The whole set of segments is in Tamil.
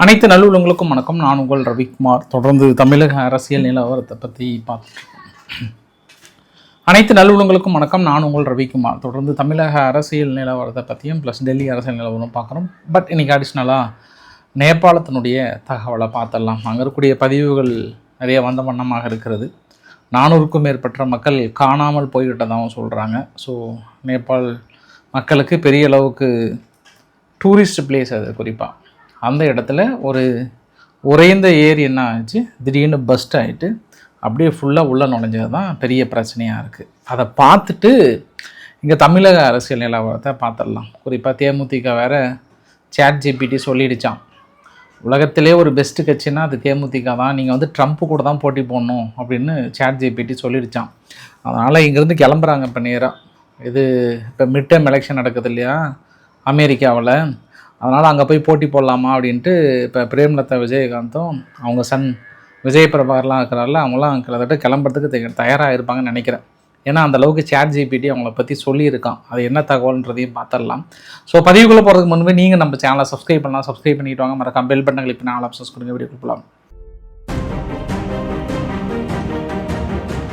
அனைத்து நல்லுள்ளங்களுக்கும் வணக்கம். நான் உங்கள் ரவிக்குமார். தொடர்ந்து தமிழக அரசியல் நிலவரத்தை பற்றி அனைத்து நல்லுள்ளங்களுக்கும் வணக்கம். நான் உங்கள் ரவிக்குமார். தொடர்ந்து தமிழக அரசியல் நிலவரத்தை பற்றியும் ப்ளஸ் டெல்லி அரசியல் நிலவரம் பார்க்குறோம். பட் இன்றைக்கி அடிஷ்னலாக நேபாளத்தினுடைய தகவலை பார்த்துடலாம். அங்கே இருக்கக்கூடிய பதிவுகள் நிறைய வந்த வண்ணமாக இருக்கிறது. 400க்கும் மேற்பட்ட மக்கள் காணாமல் போய்விட்டதாகவும் சொல்கிறாங்க. ஸோ நேபாள் மக்களுக்கு பெரிய அளவுக்கு டூரிஸ்ட் பிளேஸ் அது. குறிப்பாக அந்த இடத்துல ஒரு உறைந்த ஏரி என்ன ஆச்சு, திடீர்னு பஸ்ட் ஆகிட்டு அப்படியே ஃபுல்லாக உள்ளே நுழைஞ்சது தான் பெரிய பிரச்சனையாக இருக்குது. அதை பார்த்துட்டு இங்கே தமிழக அரசியல் நிலவரத்தை பார்த்துடலாம். குறிப்பாக தேமுதிக வேறு ChatGPT சொல்லிடுச்சான், உலகத்திலே ஒரு பெஸ்ட்டு கட்சின்னா அது தேமுதிக தான், நீங்கள் வந்து ட்ரம்ப்பு கூட தான் போட்டி போடணும் அப்படின்னு ChatGPT சொல்லிடுச்சான். அதனால் இங்கேருந்து கிளம்புறாங்க இப்போ நேராக. இது இப்போ மிட் டேர்ம் எலெக்ஷன் நடக்குது இல்லையா அமெரிக்காவில், அதனால் அங்கே போய் போட்டி போடலாமா அப்படின்ட்டு இப்போ பிரேமலதா விஜயகாந்தும் அவங்க சன் விஜய் பிரபாகர்லாம் இருக்கிறாரில்ல, அவங்களாம் கிட்டத்தட்ட கிளம்புறதுக்கு தயாராக இருப்பாங்கன்னு நினைக்கிறேன். ஏன்னா அந்தளவுக்கு ChatGPT அவங்கள பற்றி சொல்லியிருக்கான். அது என்ன தகவல்ன்றதையும் பார்த்துடலாம். ஸோ பதிவுக்குள்ளே போகிறதுக்கு முன்பே நீங்கள் நம்ம சேனலை சப்ஸ்கிரைப் பண்ணலாம். சப்ஸ்கிரைப் பண்ணிட்டு வாங்க. மறக்காம பெல் பட்டன் கிளிக் பண்ணி ஆல் ஆப்ஷன்ஸ் கொடுங்க. வீடியோ கொடுக்கலாம்.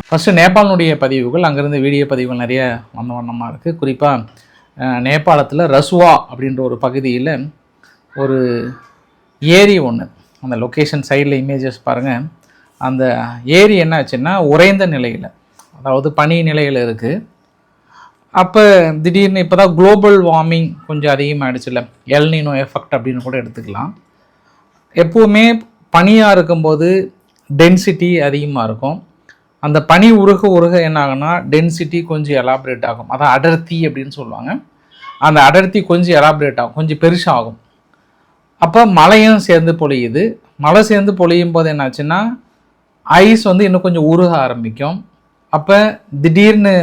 ஃபஸ்ட்டு நேபாளினுடைய பதிவுகள், அங்கேருந்து வீடியோ பதிவுகள் நிறைய வந்த வண்ணமாக இருக்குது. குறிப்பாக நேபாளத்தில் ரசுவா அப்படின்ற ஒரு பகுதியில் ஒரு ஏரி ஒன்று, அந்த லொக்கேஷன் சைடில் இமேஜஸ் பாருங்கள். அந்த ஏரி என்ன ஆச்சுன்னா உறைந்த நிலையில், அதாவது பனி நிலையில் இருக்குது. அப்போ திடீர்னு இப்போ தான் குளோபல் வார்மிங் கொஞ்சம் அதிகமாகிடுச்சுல்ல, எல்னினோ எஃபெக்ட் அப்படின்னு கூட எடுத்துக்கலாம். எப்போவுமே பனியாக இருக்கும்போது டென்சிட்டி அதிகமாக இருக்கும். அந்த பனி உருக என்ன ஆகுனா டென்சிட்டி கொஞ்சம் எலாபரேட் ஆகும். அதான் அடர்த்தி அப்படின்னு சொல்லுவாங்க. அந்த அடர்த்தி கொஞ்சம் எலாபரேட் ஆகும், கொஞ்சம் பெருசாகும். அப்போ மழையும் சேர்ந்து பொழியுது. மழை சேர்ந்து பொழியும் போது என்னாச்சுன்னா ஐஸ் வந்து இன்னும் கொஞ்சம் உருக ஆரம்பிக்கும். அப்போ திடீர்னு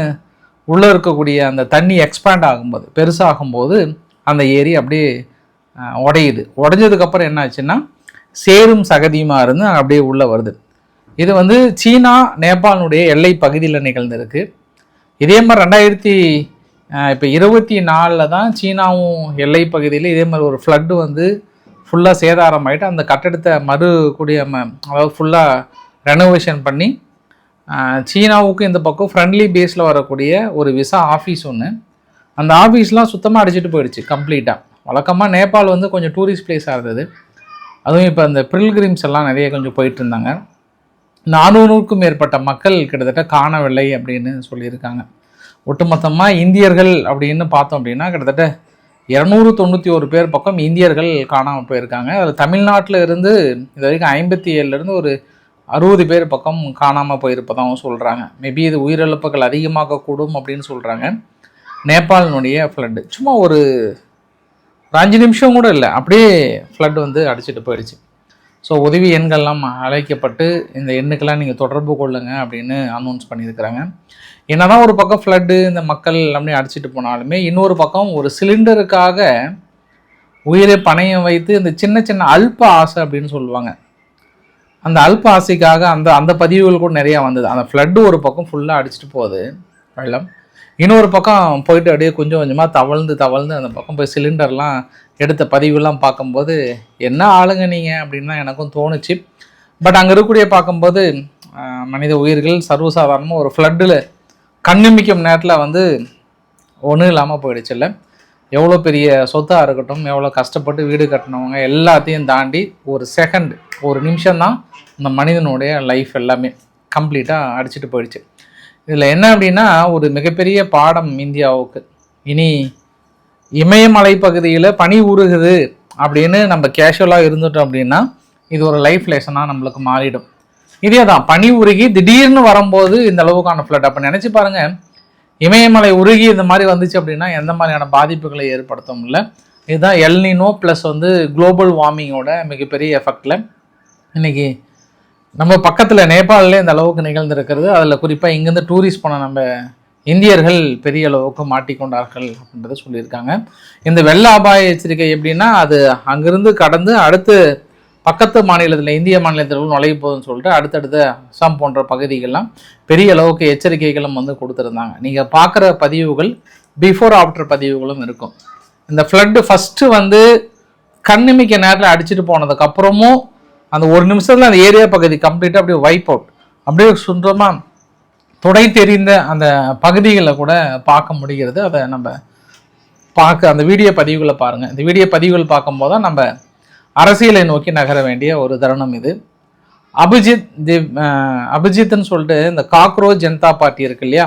உள்ளே இருக்கக்கூடிய அந்த தண்ணி எக்ஸ்பேண்ட் ஆகும்போது, பெருசாகும்போது அந்த ஏரி அப்படியே உடையுது. உடஞ்சதுக்கப்புறம் என்ன ஆச்சுன்னா சேரும் சகதியுமாக இருந்து அப்படியே உள்ளே வருது. இது வந்து சீனா நேபாளினுடைய எல்லை பகுதியில் நிகழ்ந்திருக்கு. இதே மாதிரி 2024 தான் சீனாவும் எல்லை பகுதியில் இதே மாதிரி ஒரு ஃப்ளட்டு வந்து ஃபுல்லாக சேதாரம் ஆகிட்டு அந்த கட்டடத்தை அதாவது ஃபுல்லாக ரெனோவேஷன் பண்ணி சீனாவுக்கும் இந்த பக்கம் ஃப்ரெண்ட்லி பேஸில் வரக்கூடிய ஒரு விசா ஆஃபீஸ் ஒன்று, அந்த ஆஃபீஸ்லாம் சுத்தமாக அடிச்சுட்டு போயிடுச்சு கம்ப்ளீட்டாக. வழக்கமாக நேபாள் வந்து கொஞ்சம் டூரிஸ்ட் பிளேஸாக இருந்தது. அதுவும் இப்போ அந்த பில்கிரிம்ஸ் எல்லாம் நிறைய கொஞ்சம் போயிட்டு இருந்தாங்க. 400க்கும் மேற்பட்ட மக்கள் கிட்டத்தட்ட காணவில்லை அப்படின்னு சொல்லியிருக்காங்க. ஒட்டுமொத்தமாக இந்தியர்கள் அப்படின்னு பார்த்தோம் அப்படின்னா கிட்டத்தட்ட 291 பேர் பக்கம் இந்தியர்கள் காணாமல் போயிருக்காங்க. அதில் தமிழ்நாட்டில் இருந்து இது வரைக்கும் 57லேருந்து ஒரு 60 பேர் பக்கம் காணாமல் போயிருப்பதாகவும் சொல்கிறாங்க. மேபி இது உயிரிழப்புகள் அதிகமாகக்கூடும் அப்படின்னு சொல்கிறாங்க. நேபாளினுடைய ஃப்ளட்டு சும்மா ஒரு 5 நிமிஷம் கூட இல்லை, அப்படியே ஃப்ளட் வந்து அடிச்சுட்டு போயிடுச்சு. ஸோ உதவி எண்கள்லாம் அழைக்கப்பட்டு இந்த எண்ணுக்கெல்லாம் நீங்கள் தொடர்பு கொள்ளுங்க அப்படின்னு அனௌன்ஸ் பண்ணியிருக்கிறாங்க. என்னதான் ஒரு பக்கம் ஃப்ளட்டு இந்த மக்கள் அப்படியே அடிச்சுட்டு போனாலுமே, இன்னொரு பக்கம் ஒரு சிலிண்டருக்காக உயிரை பணையம் வைத்து இந்த சின்ன சின்ன அல்ப ஆசை அப்படின்னு சொல்லுவாங்க, அந்த அல்ப ஆசைக்காக அந்த பதிவுகள் கூட நிறையா வந்தது. அந்த ஃப்ளட்டு ஒரு பக்கம் ஃபுல்லாக அடிச்சுட்டு போகுது வெள்ளம், இன்னொரு பக்கம் போயிட்டு அப்படியே கொஞ்சம் கொஞ்சமாக தவழ்ந்து அந்த பக்கம் போய் சிலிண்டர்லாம் எடுத்த பதிவுலாம் பார்க்கும்போது என்ன ஆளுங்க நீங்கள் அப்படின்னு தான் எனக்கும் தோணுச்சு. பட் அங்கே இருக்கக்கூடிய பார்க்கும்போது மனித உயிர்கள் சர்வசாதாரணமாக ஒரு ஃப்ளட்டில் கண்ணிமிக்கும் நேரத்தில் வந்து ஒன்றும் இல்லாமல் போயிடுச்சு. இல்லை எவ்வளோ பெரிய சொத்தாக இருக்கட்டும், எவ்வளோ கஷ்டப்பட்டு வீடு கட்டினவங்க எல்லாத்தையும் தாண்டி ஒரு நிமிஷம்தான் இந்த மனிதனுடைய லைஃப் எல்லாமே கம்ப்ளீட்டாக அடிச்சுட்டு போயிடுச்சு. இதில் என்ன அப்படின்னா ஒரு மிகப்பெரிய பாடம் இந்தியாவுக்கு. இனி இமயமலை பகுதியில் பனி உருகுது அப்படின்னு நம்ம கேஷுவலாக இருந்துட்டோம் அப்படின்னா இது ஒரு லைஃப் லெசனாக நம்மளுக்கு மாறிடும். இதே தான் பனி உருகி திடீர்னு வரும்போது இந்த அளவுக்கான ஃப்ளட். அப்போ நினச்சி பாருங்கள், இமயமலை உருகி இந்த மாதிரி வந்துச்சு அப்படின்னா எந்த மாதிரியான பாதிப்புகளை ஏற்படுத்தும். இல்லை இதுதான் எல்னினோ ப்ளஸ் வந்து குளோபல் வார்மிங்கோட மிகப்பெரிய எஃபெக்டில் இன்றைக்கி நம்ம பக்கத்தில் நேபாளில் இந்த அளவுக்கு நிகழ்ந்திருக்கிறது. அதில் குறிப்பாக இங்கேருந்து டூரிஸ்ட் போன நம்ம இந்தியர்கள் பெரிய அளவுக்கு மாட்டிக்கொண்டார்கள் அப்படின்றத சொல்லியிருக்காங்க. இந்த வெள்ள அபாய எச்சரிக்கை எப்படின்னா அது அங்கிருந்து கடந்து அடுத்து பக்கத்து மாநிலத்தில் இந்திய மாநிலத்தில் நுழைய போகுதுன்னு சொல்லிட்டு அடுத்தடுத்த அசாம் போன்ற பகுதிகள்லாம் பெரிய அளவுக்கு எச்சரிக்கைகளும் வந்து கொடுத்துருந்தாங்க. நீங்கள் பார்க்குற பதிவுகள் பிஃபோர் ஆஃப்டர் பதிவுகளும் இருக்கும். இந்த ஃப்ளட்டு ஃபஸ்ட்டு வந்து கண்ணிமிக்க நேரத்தில் அடிச்சுட்டு போனதுக்கப்புறமும் அந்த ஒரு நிமிஷத்தில் அந்த ஏரியா பகுதி கம்ப்ளீட்டாக அப்படியே வைப் அவுட், அப்படியே சுத்தமாக துடை தெரிந்த அந்த பகுதிகளை கூட பார்க்க முடிகிறது. அதை நம்ம அந்த வீடியோ பதிவுகளை பாருங்கள். இந்த வீடியோ பதிவுகள் பார்க்கும்போது தான் நம்ம அரசியலை நோக்கி நகர வேண்டிய ஒரு தருணம் இது. அபிஜித்னு சொல்லிட்டு இந்த காக்ரோச் ஜனதா பார்ட்டி இருக்கு இல்லையா,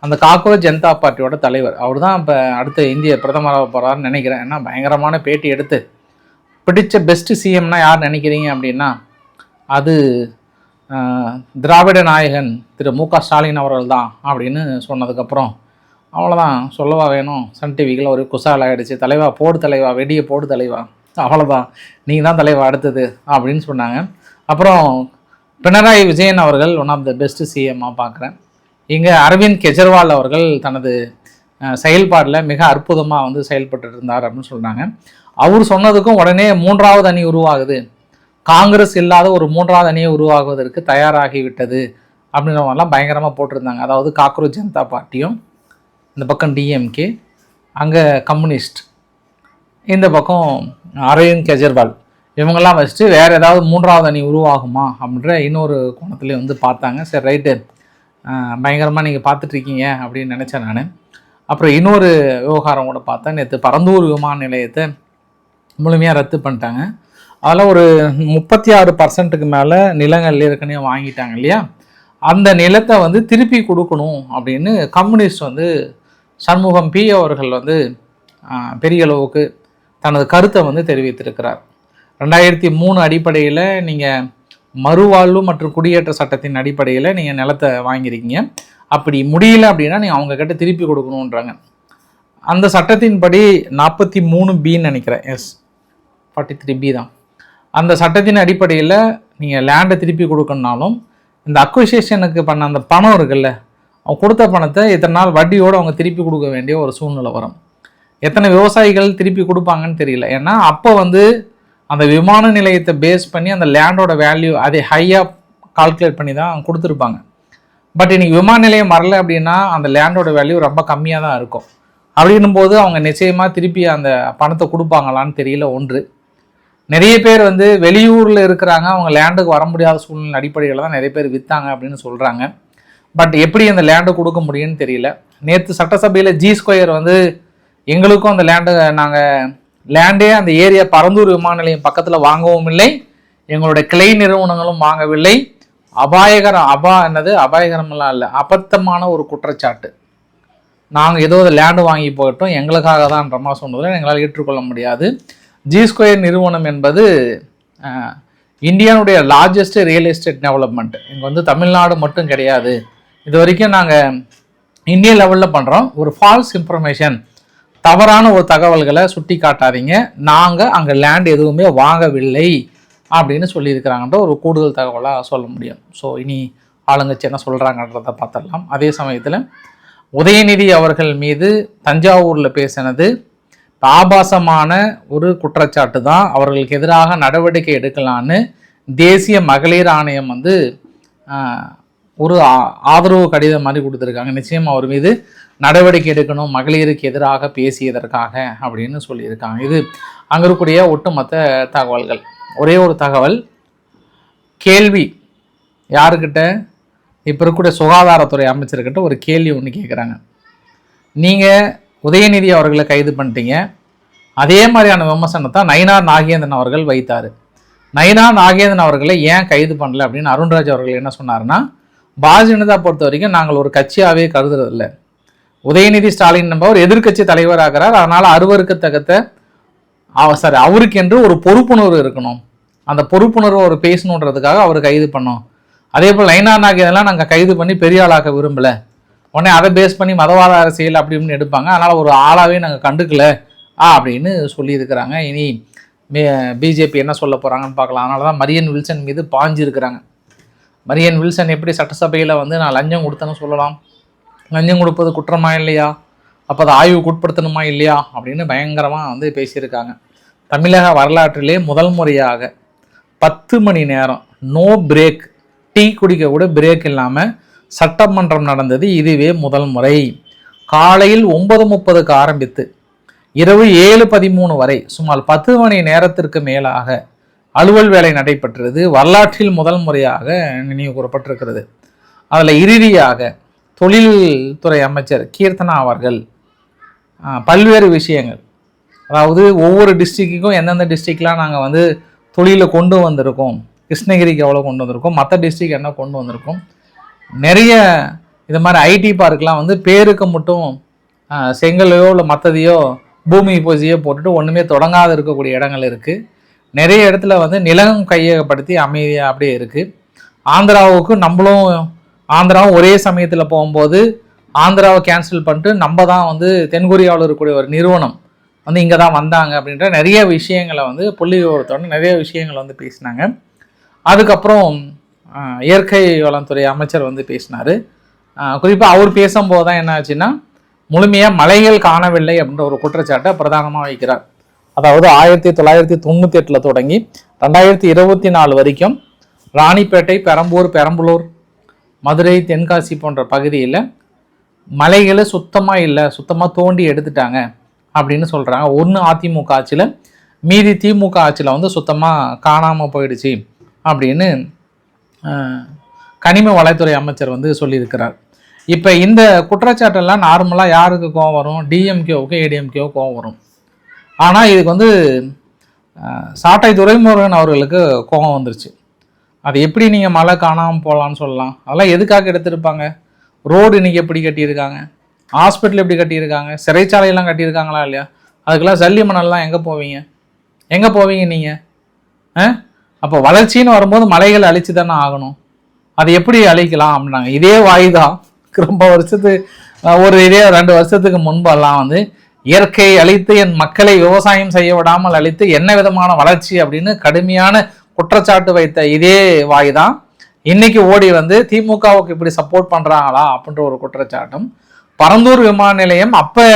அந்த காக்ரோச் ஜனதா பார்ட்டியோட தலைவர் அவர் தான் இப்போ அடுத்த இந்திய பிரதமராக போகிறாருன்னு நினைக்கிறேன். ஏன்னா பயங்கரமான பேட்டி எடுத்து பிடிச்ச பெஸ்ட் சிஎம்னா யார் நினைக்கிறீங்க அப்படின்னா அது திராவிட நாயகன் திரு மு க ஸ்டாலின் அவர்கள் தான் அப்படின்னு சொன்னதுக்கப்புறம் அவ்வளோதான், சொல்லவா வேணும். சன் டிவிக்கில் ஒரு குசால் ஆகிடுச்சு, தலைவா போடு தலைவா, வெடியை போடு தலைவா, அவ்வளோதான் நீங்கள் தான் தலைவா அடுத்தது அப்படின்னு சொன்னாங்க. அப்புறம் பினராயி விஜயன் அவர்கள் ஒன் ஆஃப் த பெஸ்ட் சிஎம்மாக பார்க்குறேன். இங்கே அரவிந்த் கெஜ்ரிவால் அவர்கள் தனது செயல்பாடில் மிக அற்புதமாக வந்து செயல்பட்டு இருந்தார் அப்படின்னு சொல்கிறாங்க. அவர் சொன்னதுக்கும் உடனே 3வது அணி உருவாகுது, காங்கிரஸ் இல்லாத ஒரு 3வது அணியை உருவாகுவதற்கு தயாராகிவிட்டது அப்படின்ற மாதிரிலாம் பயங்கரமாக போட்டிருந்தாங்க. அதாவது காக்ரோச் ஜனதா பார்ட்டியும் இந்த பக்கம் டிஎம்கே, அங்கே கம்யூனிஸ்ட், இந்த பக்கம் அரவிந்த் கெஜ்ரிவால், இவங்கெல்லாம் வச்சுட்டு வேறு ஏதாவது 3வது அணி உருவாகுமா அப்படின்ற இன்னொரு கோணத்துலேயே வந்து பார்த்தாங்க. சரி ரைட்டு, பயங்கரமாக நீங்கள் பார்த்துட்ருக்கீங்க அப்படின்னு நினச்சேன் நான். அப்புறம் இன்னொரு விவகாரம் கூட பார்த்தேன். நேற்று பரந்தூர் விமான நிலையத்தை முழுமையாக ரத்து பண்ணிட்டாங்க. அதில் ஒரு 36% மேலே நிலங்கள் ஏற்கனவே வாங்கிட்டாங்க இல்லையா, அந்த நிலத்தை வந்து திருப்பி கொடுக்கணும் அப்படின்னு கம்யூனிஸ்ட் வந்து சண்முகம் பி அவர்கள் வந்து பெரிய அளவுக்கு தனது கருத்தை வந்து தெரிவித்திருக்கிறார். 2003 அடிப்படையில் நீங்கள் மறுவாழ்வு மற்றும் குடியேற்ற சட்டத்தின் அடிப்படையில் நீங்கள் நிலத்தை வாங்கியிருக்கீங்க, அப்படி முடியல அப்படின்னா நீங்கள் அவங்கக்கிட்ட திருப்பி கொடுக்கணுன்றாங்க. அந்த சட்டத்தின்படி 43B நினைக்கிறேன், எஸ் 43B தான். அந்த சட்டத்தின் அடிப்படையில் நீங்கள் லேண்டை திருப்பி கொடுக்கணுனாலும் இந்த அக்விசேஷனுக்கு பண்ண அந்த பணம் இருக்குல்ல, அவங்க கொடுத்த பணத்தை இத்தனை நாள் வட்டியோடு அவங்க திருப்பி கொடுக்க வேண்டிய ஒரு சூழ்நிலை வரும். எத்தனை விவசாயிகள் திருப்பி கொடுப்பாங்கன்னு தெரியல. ஏன்னா அப்போ வந்து அந்த விமான நிலையத்தை பேஸ் பண்ணி அந்த லேண்டோட வேல்யூ அதை ஹையாக கால்குலேட் பண்ணி தான் கொடுத்துருப்பாங்க. பட் இன்றைக்கி விமான நிலையம் வரல அப்படின்னா அந்த லேண்டோட வேல்யூ ரொம்ப கம்மியாக தான் இருக்கும். அப்படின்னும் போது அவங்க நிச்சயமாக திருப்பி அந்த பணத்தை கொடுப்பாங்களான்னு தெரியல. ஒன்று, நிறைய பேர் வந்து வெளியூரில் இருக்கிறாங்க, அவங்க லேண்டுக்கு வர முடியாத சூழ்நிலை அடிப்படையில் தான் நிறைய பேர் விற்றாங்க அப்படின்னு சொல்கிறாங்க. பட் எப்படி அந்த லேண்டை கொடுக்க முடியும்னு தெரியல. நேற்று சட்டசபையில் G2 வந்து எங்களுக்கும் அந்த நாங்கள் லேண்டே அந்த ஏரியா பரந்தூர் விமான நிலையம் பக்கத்தில் வாங்கவும் இல்லை, எங்களுடைய கிளை நிறுவனங்களும் வாங்கவில்லை, அபாயகரமெல்லாம் இல்லை, அபத்தமான ஒரு குற்றச்சாட்டு. நாங்கள் ஏதோ அதை லேண்டு வாங்கி போயிட்டோம், எங்களுக்காக தான்ன்ற மாதிரி சொன்னதில் எங்களால் ஏற்றுக்கொள்ள முடியாது. G2 நிறுவனம் என்பது இந்தியாவுடைய லார்ஜஸ்ட் ரியல் எஸ்டேட் டெவலப்மெண்ட். இங்கே வந்து தமிழ்நாடு மட்டும் கிடையாது, இது வரைக்கும் நாங்கள் இந்திய லெவலில் பண்ணுறோம். ஒரு ஃபால்ஸ் இன்ஃபர்மேஷன், தவறான ஒரு தகவல்களை சுட்டி காட்டாதீங்க, நாங்கள் அங்கே லேண்ட் எதுவுமே வாங்கவில்லை அப்படின்னு சொல்லியிருக்கிறாங்கன்ற ஒரு கூடுதல் தகவலாக சொல்ல முடியும். ஸோ இனி ஆளுங்கட்சி என்ன சொல்கிறாங்கன்றதை பார்த்துடலாம். அதே சமயத்தில் உதயநிதி அவர்கள் மீது தஞ்சாவூரில் பேசினது ஆபாசமான ஒரு குற்றச்சாட்டு தான், அவர்களுக்கு எதிராக நடவடிக்கை எடுக்கலான்னு தேசிய மகளிர் ஆணையம் வந்து ஒரு ஆதரவு கடிதம் மாதிரி கொடுத்துருக்காங்க. நிச்சயம் அவர் மீது நடவடிக்கை எடுக்கணும், மகளிருக்கு எதிராக பேசியதற்காக அப்படின்னு சொல்லியிருக்காங்க. இது அங்கே இருக்கக்கூடிய ஒட்டுமொத்த தகவல்கள். ஒரே ஒரு தகவல், கேள்வி யாருக்கிட்ட, இப்போ இருக்கக்கூடிய சுகாதாரத்துறை அமைச்சர்கிட்ட ஒரு கேள்வி ஒன்று கேட்குறாங்க. நீங்கள் உதயநிதி அவர்களை கைது பண்ணிட்டீங்க, அதே மாதிரியான விமர்சனத்தை நயினார் நாகேந்திரன் அவர்கள் வைத்தார். நயினார் நாகேந்திரன் அவர்களை ஏன் கைது பண்ணல அப்படின்னு அருண்ராஜ் அவர்கள் என்ன சொன்னார்னா, பாரதிய ஜனதா பொறுத்த வரைக்கும் நாங்கள் ஒரு கட்சியாகவே கருதுறதில்லை, உதயநிதி ஸ்டாலின் என்பவர் எதிர்கட்சி தலைவராகிறார், அதனால் அவருக்கு என்று ஒரு பொறுப்புணர்வு இருக்கணும், அந்த பொறுப்புணர்வு அவர் பேசணுன்றதுக்காக அவர் கைது பண்ணோம். அதே போல் நயினார் நாகேந்திரன்லாம் நாங்கள் கைது பண்ணி பெரிய ஆளாக்க விரும்பலை, உடனே அதை பேஸ் பண்ணி மதவாத அரசியல் அப்படி இப்படின்னு எடுப்பாங்க, அதனால் ஒரு ஆளாகவே நாங்கள் கண்டுக்கல அப்படின்னு சொல்லியிருக்கிறாங்க. இனி பிஜேபி என்ன சொல்ல போகிறாங்கன்னு பார்க்கலாம். அதனால தான் மரியன் வில்சன் மீது பாஞ்சிருக்கிறாங்க. மரியன் வில்சன் எப்படி சட்டசபையில் வந்து நான் லஞ்சம் கொடுத்தேன்னு சொல்லலாம், லஞ்சம் கொடுப்பது குற்றமா இல்லையா, அப்போ அதை ஆய்வுக்கு உட்படுத்தணுமா இல்லையா அப்படின்னு பயங்கரமாக வந்து பேசியிருக்காங்க. தமிழக வரலாற்றிலே முதல் முறையாக 10 மணி நேரம் நோ பிரேக், டீ குடிக்க கூட பிரேக் இல்லாமல் சட்டமன்றம் நடந்தது, இதுவே முதல் முறை. காலையில் 9:30க்கு ஆரம்பித்து இரவு 7:13 வரை சுமார் 10 மணி நேரத்திற்கு மேலாக அலுவல் வேலை நடைபெற்றது வரலாற்றில் முதல் முறையாக நினைவு கூறப்பட்டிருக்கிறது. அதில் இறுதியாக தொழில்துறை அமைச்சர் கீர்த்தனா அவர்கள் பல்வேறு விஷயங்கள், அதாவது ஒவ்வொரு டிஸ்ட்ரிக்ட்டுக்கும் எந்தெந்த டிஸ்ட்ரிக்ட்லாம் நாங்கள் வந்து தொழிலை கொண்டு வந்திருக்கோம், கிருஷ்ணகிரிக்கு எவ்வளோ கொண்டு வந்திருக்கோம், மற்ற டிஸ்ட்ரிக்ட் என்ன கொண்டு வந்திருக்கோம், நிறைய இது மாதிரி ஐடி பார்க்கெலாம் வந்து பேருக்கு மட்டும் செங்கலையோ இல்லை மற்றதையோ பூமி பூஜையோ போட்டுட்டு ஒன்றுமே தொடங்காத இருக்கக்கூடிய இடங்கள் இருக்குது. நிறைய இடத்துல வந்து நிலம் கையகப்படுத்தி அமைதியாக அப்படியே இருக்குது. ஆந்திராவுக்கு ஆந்திராவும் ஒரே சமயத்தில் போகும்போது ஆந்திராவை கேன்சல் பண்ணிட்டு நம்ம தான் வந்து தென்கொரியாவில் இருக்கக்கூடிய ஒரு நிறுவனம் வந்து இங்கே தான் வந்தாங்க அப்படின்ற நிறைய விஷயங்களை வந்து புள்ளி விவரத்தோடு நிறைய விஷயங்களை வந்து பேசினாங்க. அதுக்கப்புறம் இயற்கை வளத்துறை அமைச்சர் வந்து பேசினார். குறிப்பாக அவர் பேசும்போது தான் என்ன ஆச்சுன்னா, முழுமையாக மலைகள் காணவில்லை அப்படின்ற ஒரு குற்றச்சாட்டை பிரதானமாக வைக்கிறார். அதாவது 1998 தொடங்கி 2024 வரைக்கும் ராணிப்பேட்டை, பெரம்பலூர், மதுரை, தென்காசி போன்ற பகுதியில் மலைகளை சுத்தமாக இல்லை, சுத்தமாக தோண்டி எடுத்துட்டாங்க அப்படின்னு சொல்கிறாங்க. ஒன்று அதிமுக ஆட்சியில், மீதி திமுக ஆட்சியில் வந்து சுத்தமாக காணாமல் போயிடுச்சு அப்படின்னு கனிம வளத்துறை அமைச்சர் வந்து சொல்லியிருக்கிறார். இப்போ இந்த குற்றச்சாட்டெல்லாம் நார்மலாக யாருக்கு கோவம் வரும்? டிஎம்கேவுக்கு ஏடிஎம்கேவோ கோவம் வரும். ஆனால் இதுக்கு வந்து சாட்டை துரைமுருகன் அவர்களுக்கு கோபம் வந்துருச்சு. அது எப்படி நீங்கள் மழை காணாமல் போகலான்னு சொல்லலாம்? அதெல்லாம் எதுக்காக எடுத்திருப்பாங்க? ரோடு இன்றைக்கி எப்படி கட்டியிருக்காங்க, ஹாஸ்பிட்டல் எப்படி கட்டியிருக்காங்க, சிறைச்சாலையெல்லாம் கட்டியிருக்காங்களா இல்லையா? அதுக்கெல்லாம் ஜல்லி மணல்லாம் எங்கே போவீங்க நீங்கள்? அப்போ வளர்ச்சின்னு வரும்போது மலைகளை அழித்து தானே ஆகணும். அதை எப்படி அழிக்கலாம் அப்படின்னாங்க. இதே வாய்தான் ரொம்ப இதே 2 வருஷத்துக்கு முன்பெல்லாம் வந்து இயற்கை அழித்து என் மக்களை விவசாயம் செய்ய விடாமல் அழித்து என்ன விதமான வளர்ச்சி அப்படின்னு கடுமையான குற்றச்சாட்டு வைத்த இதே வாய் தான் இன்னைக்கு ஓடி வந்து திமுகவுக்கு இப்படி சப்போர்ட் பண்ணுறாங்களா அப்படின்ற ஒரு குற்றச்சாட்டும். பரந்தூர் விமான நிலையம் அப்போ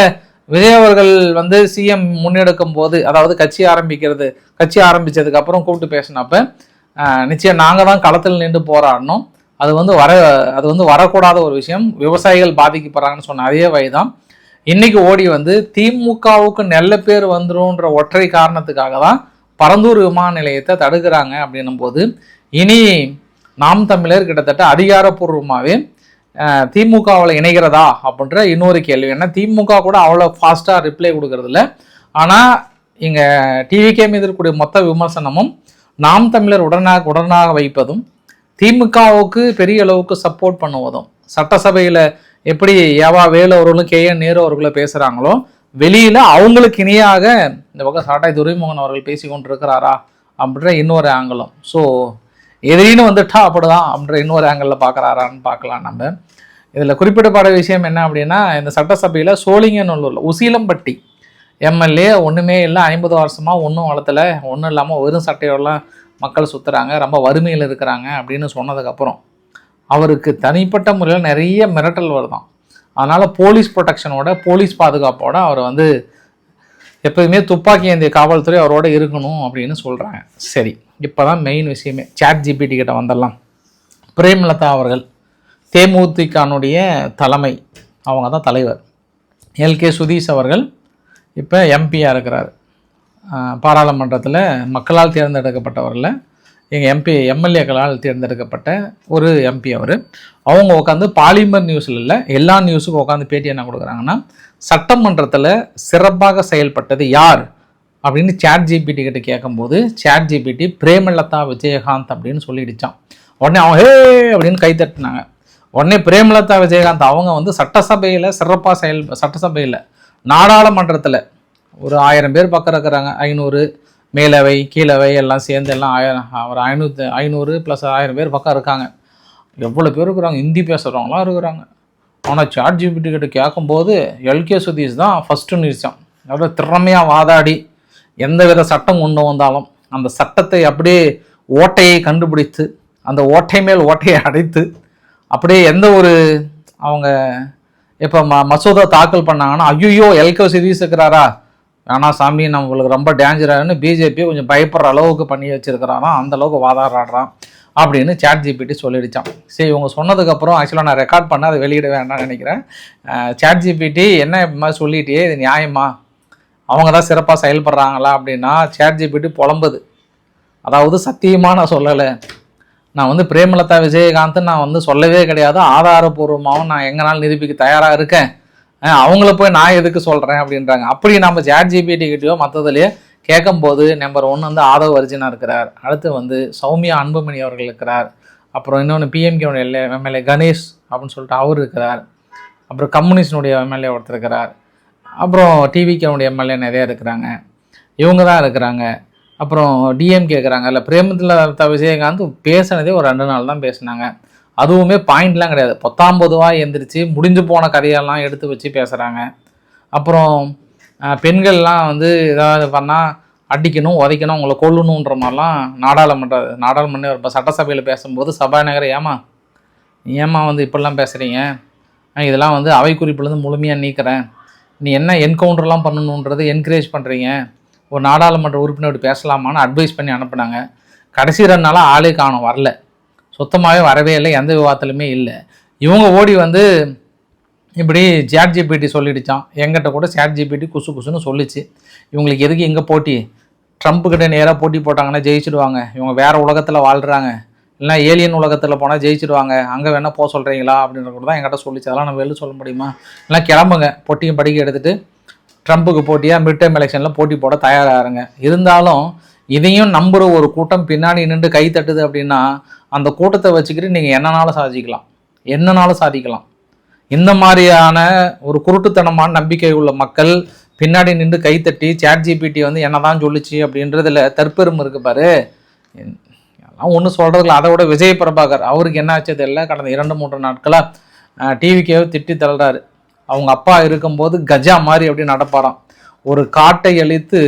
விஜய் அவர்கள் வந்து சிஎம் முன்னெடுக்கும் போது, அதாவது கட்சி ஆரம்பித்ததுக்கு அப்புறம் கூப்பிட்டு பேசினப்ப நிச்சயம் நாங்கள் தான் களத்தில் நின்று போராடணும், அது வந்து வரக்கூடாத ஒரு விஷயம், விவசாயிகள் பாதிக்கப்படுறாங்கன்னு சொன்ன அதே வயதான் இன்னைக்கு ஓடி வந்து திமுகவுக்கு நல்ல பேர் வந்துரும்ன்ற ஒற்றை காரணத்துக்காக தான் பரந்தூர் விமான நிலையத்தை தடுக்கிறாங்க. அப்படின்னும் போது இனி நாம் தமிழர் கிட்டத்தட்ட அதிகாரப்பூர்வமாகவே திமுகவில் இணைகிறதா அப்படின்ற இன்னொரு கேள்வி. ஏன்னா திமுக கூட அவ்வளோ ஃபாஸ்ட்டாக ரிப்ளை கொடுக்கறது இல்லை. ஆனால் இங்கே டிவிகே மீது இருக்கக்கூடிய மொத்த விமர்சனமும் நாம் தமிழர் உடனாக வைப்பதும், திமுகவுக்கு பெரிய அளவுக்கு சப்போர்ட் பண்ணுவதும், சட்டசபையில் எப்படி வேலு அவர்களும் KN நேரு அவர்களை பேசுகிறாங்களோ, வெளியில் அவங்களுக்கு இணையாக இந்த பக்கம் சாட்டை துரைமுருகன் அவர்கள் பேசி கொண்டிருக்கிறாரா அப்படின்ற இன்னொரு ஆங்கிளும். ஸோ எதிரின்னு வந்துட்டா அப்படிதான் அப்படின்ற இன்னொரு ஆங்கிளில் பார்க்குறாரான்னு பார்க்கலாம். நம்ம இதில் குறிப்பிடப்பட விஷயம் என்ன அப்படின்னா, இந்த சட்டசபையில் சோழிங்கநல்லூரில் உசிலம்பட்டி எம்எல்ஏ ஒன்றுமே இல்லை, 50 வருஷமாக ஒன்றும் வளர்த்தலை, ஒன்றும் இல்லாமல் வெறும் சட்டையோடலாம் மக்கள் சுற்றுறாங்க, ரொம்ப வறுமையில் இருக்கிறாங்க அப்படின்னு சொன்னதுக்கப்புறம் அவருக்கு தனிப்பட்ட முறையில் நிறைய மிரட்டல் வருதான். அதனால் போலீஸ் ப்ரொடெக்ஷனோட, போலீஸ் பாதுகாப்போட அவர் வந்து எப்போதுமே துப்பாக்கி ஏந்திய காவல்துறை அவரோட இருக்கணும் அப்படின்னு சொல்கிறாங்க. சரி, இப்போ தான் மெயின் விஷயமே. ChatGPT கிட்ட வந்துடலாம். பிரேமலதா அவர்கள் தேமுதிகனுடைய தலைமை, அவங்க தான் தலைவர். LK சுதீஷ் அவர்கள் இப்போ எம்பியாக இருக்கிறார். பாராளுமன்றத்தில் மக்களால் தேர்ந்தெடுக்கப்பட்டவரில் எங்கள் எம்எல்ஏக்களால் தேர்ந்தெடுக்கப்பட்ட ஒரு எம்பி அவர். அவங்க உட்காந்து பாலிமர் நியூஸில் இல்லை, எல்லா நியூஸுக்கும் உட்காந்து பேட்டி என்ன கொடுக்குறாங்கன்னா, சட்டமன்றத்தில் சிறப்பாக செயல்பட்டது யார் அப்படின்னு ChatGPT கிட்ட கேட்கும்போது ChatGPT பிரேமலதா விஜயகாந்த் அப்படின்னு சொல்லிடுச்சான். உடனே அவங்க ஹே அப்படின்னு கை தட்டினாங்க. உடனே பிரேமலதா விஜயகாந்த் அவங்க வந்து சட்டசபையில் சிறப்பாக சட்டசபையில் நாடாளுமன்றத்தில் ஒரு 1000 பேர் பக்கம் இருக்கிறாங்க, 500 மேலவை கீழவை எல்லாம் சேர்ந்து எல்லாம் ஒரு 500 + 1000 பேர் பக்கம் இருக்காங்க. எவ்வளோ பேர் இருக்கிறாங்க, ஹிந்தி பேசுகிறவங்களாம் இருக்கிறாங்க. ஆனால் ChatGPT கிட்ட கேட்கும்போது LK சுதீஷ் தான் ஃபஸ்ட்டு நிறுத்தம். எவ்வளோ திறமையாக வாதாடி எந்த வித சட்டம் கொண்டு வந்தாலும் அந்த சட்டத்தை அப்படியே ஓட்டையை கண்டுபிடித்து அந்த ஓட்டை மேல் ஓட்டையை அடைத்து அப்படியே எந்த ஒரு அவங்க இப்போ மசோதா தாக்கல் பண்ணாங்கன்னா, ஐயோ LK சுதீஷ் இருக்கிறாரா, ஆனால் சாமி நம்மளுக்கு ரொம்ப டேஞ்சரானு பிஜேபி கொஞ்சம் பயப்படுற அளவுக்கு பண்ணி வச்சுருக்கிறாராம், அந்த அளவுக்கு வாதாடுறான் அப்படின்னு ChatGPT சொல்லிடுச்சான். சரி, இவங்க சொன்னதுக்கப்புறம் ஆக்சுவலாக நான் ரெக்கார்ட் பண்ண அதை வெளியிட வேண்டாம்னு நினைக்கிறேன். ChatGPT என்ன மாதிரி சொல்லிட்டே, இது நியாயமா, அவங்க தான் சிறப்பாக செயல்படுறாங்களா அப்படின்னா ChatGPT புலம்புது. அதாவது சத்தியமாக நான் சொல்லலை, நான் வந்து பிரேமலதா விஜயகாந்த் நான் வந்து சொல்லவே கிடையாது, ஆதாரபூர்வமாகவும் நான் எங்கனாலும் நிரூபிக்க தயாராக இருக்கேன், அவங்கள போய் நான் எதுக்கு சொல்கிறேன் அப்படின்றாங்க. அப்படி நம்ம ChatGPT கிட்டயோ மற்றதுலையோ கேட்கும்போது நம்பர் 1 வந்து ஆதவ் அர்ஜுனா இருக்கிறார், அடுத்து வந்து சௌமியா அன்புமணி அவர்கள் இருக்கிறார், அப்புறம் இன்னொன்று PMK எம்எல்ஏ கணேஷ் அப்படின்னு சொல்லிட்டு அவர் இருக்கிறார், அப்புறம் கம்யூனிஸ்டினுடைய எம்எல்ஏ ஒருத்தர் இருக்கிறார், அப்புறம் டிவிகேனுடைய எம்எல்ஏ நிறைய இருக்கிறாங்க, இவங்க தான் இருக்கிறாங்க. அப்புறம் டிஎம்கே இருக்கிறாங்க. இல்லை பிரேமலதா விஜயகாந்த் பேசினதே ஒரு 2 நாள் தான் பேசினாங்க, அதுவுமே பாயிண்ட்லாம் கிடையாது, 19 எந்திரிச்சு முடிஞ்சு போன கதையெல்லாம் எடுத்து வச்சு பேசுகிறாங்க. அப்புறம் பெண்கள்லாம் வந்து ஏதாவது பண்ணால் அடிக்கணும் உதைக்கணும் அவங்கள கொல்லணுன்ற மாதிரிலாம் நாடாளுமன்ற இப்போ சட்டசபையில் பேசும்போது சபாநாயகர் ஏமா வந்து இப்படிலாம் பேசுகிறீங்க, இதெல்லாம் வந்து அவை குறிப்புலேருந்து முழுமையாக நீக்கிறேன், நீ என்ன என்கவுண்டர்லாம் பண்ணணுன்றது என்கரேஜ் பண்ணுறீங்க, ஒரு நாடாளுமன்ற உறுப்பினர் பேசலாமான்னு அட்வைஸ் பண்ணி அனுப்புனாங்க. கடைசி 2 நாளாக ஆளே காணும், வரல, சுத்தமாகவே வரவே இல்லை, எந்த விவாதத்துலையுமே இல்லை. இவங்க ஓடி வந்து இப்படி ChatGPT சொல்லிடுச்சான், எங்கிட்ட கூட ChatGPT குசுன்னு சொல்லிச்சு, இவங்களுக்கு எதுக்கு எங்கே போட்டி, ட்ரம்ப்புக்கிட்ட நேராக போட்டி போட்டாங்கன்னா ஜெயிச்சிடுவாங்க, இவங்க வேறு உலகத்தில் வாழ்கிறாங்க, இல்லைனா ஏலியன் உலகத்தில் போனால் ஜெயிச்சிடுவாங்க, அங்கே வேணால் போக சொல்கிறீங்களா அப்படின்ற கூட தான் என்கிட்ட சொல்லிச்சு. அதெல்லாம் நம்ம வெளில சொல்ல முடியுமா, இல்லை கிளம்புங்க பொட்டியும் படிக்க எடுத்துகிட்டு ட்ரம்ப்புக்கு போட்டியாக மிட் டேர்ம் எலெக்ஷனில் போட்டி போட தயாராகுங்க. இருந்தாலும் இதையும் நம்புகிற ஒரு கூட்டம் பின்னாடி நின்று கை தட்டுது அப்படின்னா அந்த கூட்டத்தை வச்சுக்கிட்டு நீங்கள் என்னன்னாலும் சாதிக்கலாம். இந்த மாதிரியான ஒரு குருட்டுத்தனமான நம்பிக்கை உள்ள மக்கள் பின்னாடி நின்று கைத்தட்டி ChatGPT வந்து என்னதான் சொல்லிச்சு அப்படின்றதுல தற்பெருமை இருக்கு பாரு, எல்லாம் ஒன்றும் சொல்கிறதில்ல. அதை விட விஜய் பிரபாகர் அவருக்கு என்ன ஆச்சு தெரியல, கடந்த 2-3 நாட்களாக டிவிக்கேவை திட்டி தள்ளுறாரு. அவங்க அப்பா இருக்கும்போது கஜா மாதிரி அப்படி நடப்பாராம், ஒரு காட்டை அழித்து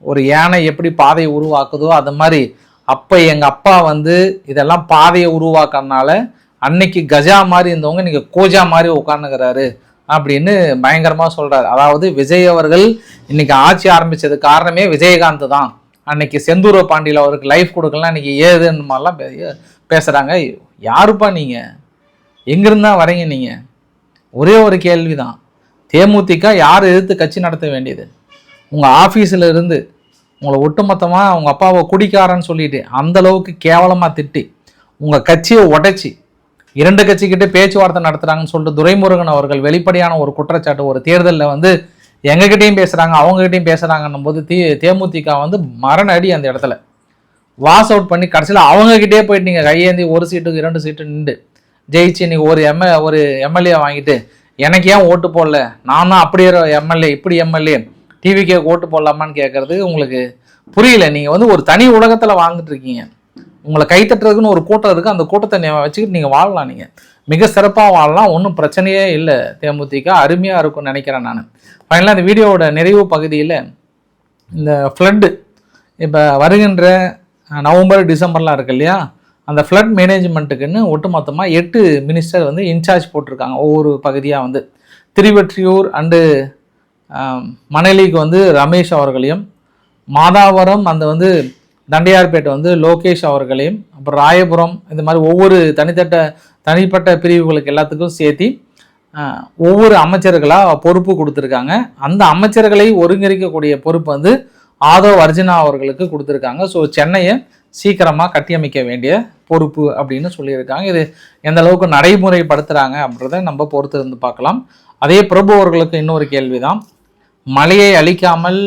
ஒரு யானை எப்படி பாதையை உருவாக்குதோ அது மாதிரி அப்போ எங்கள் அப்பா வந்து இதெல்லாம் பாதையை உருவாக்குறதுனால அன்னைக்கு கஜா மாதிரி இருந்தவங்க நீங்கள் கோஜா மாதிரி உட்காந்துக்கிறாரு அப்படின்னு பயங்கரமாக சொல்கிறார். அதாவது விஜய் அவர்கள் இன்னைக்கு ஆட்சி ஆரம்பித்தது காரணமே விஜயகாந்த் தான், அன்னைக்கு செந்தூர பாண்டியில் அவருக்கு லைஃப் கொடுக்கலாம், இன்னைக்கு ஏதுன்னு மாதிரிலாம் பேசுகிறாங்க. யாருப்பா நீங்கள், எங்கிருந்தா வரீங்க நீங்கள்? ஒரே ஒரு கேள்வி தான், தேமுதிக யார் எதிர்த்து கட்சி நடத்த வேண்டியது? உங்கள் ஆஃபீஸில் இருந்து உங்களை ஒட்டுமொத்தமாக அவங்க அப்பாவை குடிக்காரன்னு சொல்லிட்டு அந்த அளவுக்கு கேவலமாக திட்டி உங்கள் கட்சியை உடைச்சி 2 கட்சிக்கிட்டே பேச்சுவார்த்தை நடத்துகிறாங்கன்னு சொல்லிட்டு துரைமுருகன் அவர்கள் வெளிப்படையான ஒரு குற்றச்சாட்டு ஒரு தேர்தலில் வந்து எங்ககிட்டையும் பேசுகிறாங்க அவங்ககிட்டையும் பேசுகிறாங்கன்னும் போது தேமுதிக வந்து மரண அடி அந்த இடத்துல வாஸ் அவுட் பண்ணி கடைசியில் அவங்ககிட்டே போயிட்டு நீங்கள் கையேந்தி 1 சீட்டுக்கு 2 சீட்டு நின்று ஜெயிச்சு நீங்கள் ஒரு எம்எல்ஏ வாங்கிட்டு எனக்கு ஏன் ஓட்டு போடல, நான் தான் அப்படியே எம்எல்ஏ இப்படி எம்எல்ஏ டிவிக்கே ஓட்டு போடலாமான்னு கேட்கறது உங்களுக்கு புரியல. நீங்கள் வந்து ஒரு தனி உலகத்தில் வாழ்ந்துட்டு இருக்கீங்க, உங்களை கைத்தட்டுறதுக்குன்னு ஒரு கூட்டம் இருக்குது, அந்த கூட்டத்தை வச்சுக்கிட்டு நீங்கள் வாழலாம், நீங்கள் மிக சிறப்பாக வாழலாம், ஒன்றும் பிரச்சனையே இல்லை. தேமுதிக அருமையாக இருக்கும்னு நினைக்கிறேன் நான். ஃபைனலாக இந்த வீடியோவோட நிறைவு பகுதியில் இந்த ஃப்ளட்டு இப்போ வருகின்ற நவம்பர் டிசம்பர்லாம் இருக்கு இல்லையா, அந்த ஃப்ளட் மேனேஜ்மெண்ட்டுக்குன்னு ஒட்டுமொத்தமாக 8 மினிஸ்டர் வந்து இன்சார்ஜ் போட்டிருக்காங்க. ஒவ்வொரு பகுதியாக வந்து திருவெற்றியூர் அண்டு மணலிக்கு வந்து ரமேஷ் அவர்களையும், மாதாவரம் அந்த வந்து தண்டையார்பேட்டை வந்து லோகேஷ் அவர்களையும், அப்புறம் ராயபுரம் இந்த மாதிரி ஒவ்வொரு தனிப்பட்ட பிரிவுகளுக்கு எல்லாத்துக்கும் சேர்த்து ஒவ்வொரு அமைச்சர்களாக பொறுப்பு கொடுத்துருக்காங்க. அந்த அமைச்சர்களை ஒருங்கிணைக்கக்கூடிய பொறுப்பு வந்து ஆதவ் அர்ஜுனா அவர்களுக்கு கொடுத்துருக்காங்க. ஸோ சென்னையை சீக்கிரமாக கட்டியமைக்க வேண்டிய பொறுப்பு அப்படின்னு சொல்லியிருக்காங்க. இது எந்த அளவுக்கு நடைமுறைப்படுத்துகிறாங்க அப்படின்றத நம்ம பொறுத்து இருந்து பார்க்கலாம். அதே பிரபு அவர்களுக்கு இன்னொரு கேள்வி தான், மழையை அழிக்காமல்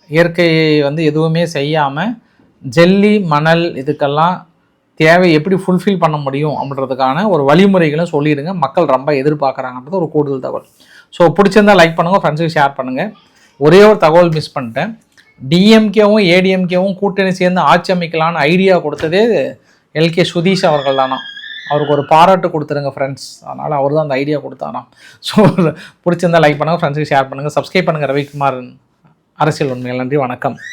இயற்கையை வந்து எதுவுமே செய்யாமல் ஜல்லி மணல் இதுக்கெல்லாம் தேவை எப்படி ஃபுல்ஃபில் பண்ண முடியும் அப்படின்றதுக்கான ஒரு வழிமுறைகளும் சொல்லிடுங்க, மக்கள் ரொம்ப எதிர்பார்க்குறாங்கன்றது ஒரு கூடுதல் தகவல். ஸோ பிடிச்சிருந்தா லைக் பண்ணுங்கள், ஃப்ரெண்ட்ஸுக்கு ஷேர் பண்ணுங்கள். ஒரே ஒரு தகவல் மிஸ் பண்ணிட்டேன், டிஎம்கேவும் ஏடிஎம்கேவும் கூட்டணி சேர்ந்து ஆட்சி அமைக்கலான்னு ஐடியா கொடுத்ததே எல்கே சுதீஷ் அவர்கள் தானா, அவருக்கு ஒரு பாராட்டு கொடுத்துருங்க ஃப்ரெண்ட்ஸ், அதனால் அவர் தான் அந்த ஐடியா கொடுத்தாராம். ஸோ பிடிச்சிருந்தா லைக் பண்ணுங்கள், ஃப்ரெண்ட்ஸுக்கு ஷேர் பண்ணுங்கள், சப்ஸ்கிரைப் பண்ணுங்கள். ரவிக்குமார் அரசியல் உண்மைகள். நன்றி, வணக்கம்.